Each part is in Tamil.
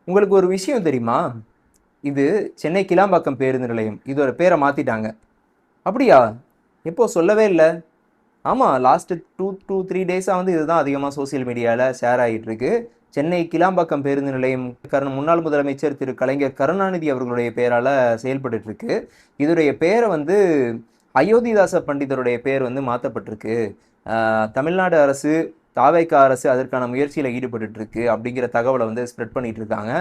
உங்களுக்கு ஒரு விஷயம் தெரியுமா? இது சென்னை கிளாம்பாக்கம் பேருந்து நிலையம். இதோட பேர மாத்திட்டாங்க. அப்படியா? எப்போ சொல்லவே இல்ல. ஆமா, லாஸ்ட் 3 டேஸா வந்து இதுதான் அதிகமா சோசியல் மீடியால ஷேர் ஆயிட்டு இருக்கு. சென்னை கிளாம்பாக்கம் பேருந்து நிலையம் முன்னாள் முதலமைச்சர் திரு கலைஞர் கருணாநிதி அவர்களுடைய பெயரால செயல்பட்டுட்டு இருக்கு. இதோடைய பெயர வந்து அயோத்திதாச பண்டிதருடைய பெயர் வந்து மாத்தப்பட்டிருக்கு. தமிழ்நாடு அரசு தாவேக்கா அரசு அதற்கான முயற்சியில ஈடுபட்டுட்டு இருக்கு அப்படிங்கிற தகவலை வந்து ஸ்ப்ரெட் பண்ணிட்டு இருக்காங்க.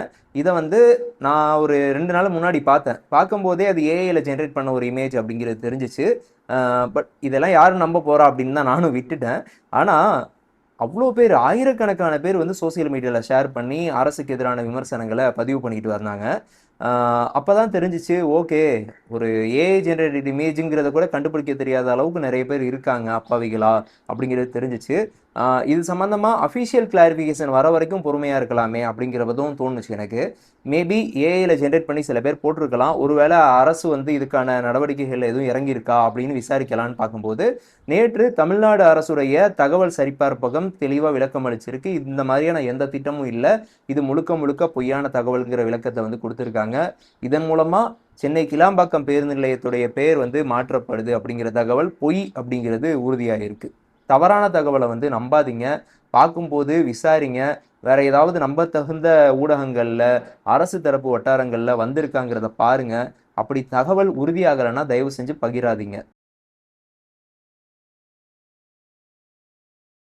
இதை வந்து நான் ஒரு 2 நாள் முன்னாடி பார்த்தேன். பார்க்கும்போதே அது ஏஐல ஜென்ரேட் பண்ண ஒரு இமேஜ் அப்படிங்கிறது தெரிஞ்சிச்சு. பட் இதெல்லாம் யாரும் நம்ப போறா அப்படின்னு தான் நானும் விட்டுட்டேன். ஆனா அவ்வளோ பேர், ஆயிரக்கணக்கான பேர் வந்து சோசியல் மீடியாவில் ஷேர் பண்ணி அரசுக்கு எதிரான விமர்சனங்களை பதிவு பண்ணிட்டு வந்தாங்க. அப்பதான் தெரிஞ்சிச்சு, ஓகே, ஒரு ஏஐ ஜெனரேட்டட் இமேஜுங்கிறத கூட கண்டுபிடிக்க தெரியாத அளவுக்கு நிறைய பேர் இருக்காங்க அப்பாவிகளா அப்படிங்கிறது தெரிஞ்சிச்சு. இது சம்பந்தமா அஃபிஷியல் கிளாரிஃபிகேஷன் வர வரைக்கும் பொறுமையா இருக்கலாமே அப்படிங்கிறதும் தோணுச்சு எனக்கு. மேபி ஏஐல ஜென்ரேட் பண்ணி சில பேர் போட்டிருக்கலாம். ஒருவேளை அரசு வந்து இதுக்கான நடவடிக்கைகள் எதுவும் இறங்கியிருக்கா அப்படின்னு விசாரிக்கலான்னு பார்க்கும்போது, நேற்று தமிழ்நாடு அரசுடைய தகவல் சரிபார்ப்பகம் தெளிவாக விளக்கம் அளிச்சிருக்கு. இந்த மாதிரியான எந்த திட்டமும் இல்லை, இது முழுக்க முழுக்க பொய்யான தகவல்ங்கிற விளக்கத்தை வந்து கொடுத்துருக்காங்க. இதன் மூலமா சென்னை கிளாம்பாக்கம் பேருந்து நிலையத்துடைய பெயர் வந்து மாற்றப்படுது அப்படிங்கிற தகவல் பொய் அப்படிங்கிறது உறுதியாயிருக்கு. தவறான தகவலை வந்து நம்பாதீங்க. பார்க்கும்போது விசாரிங்க. வேற ஏதாவது நம்பத்தகுந்த ஊடகங்கள்ல, அரசு தரப்பு வட்டாரங்கள்ல வந்திருக்காங்கிறத பாருங்க. அப்படி தகவல் உறுதியாகலைன்னா தயவு செஞ்சு பகிராதீங்க.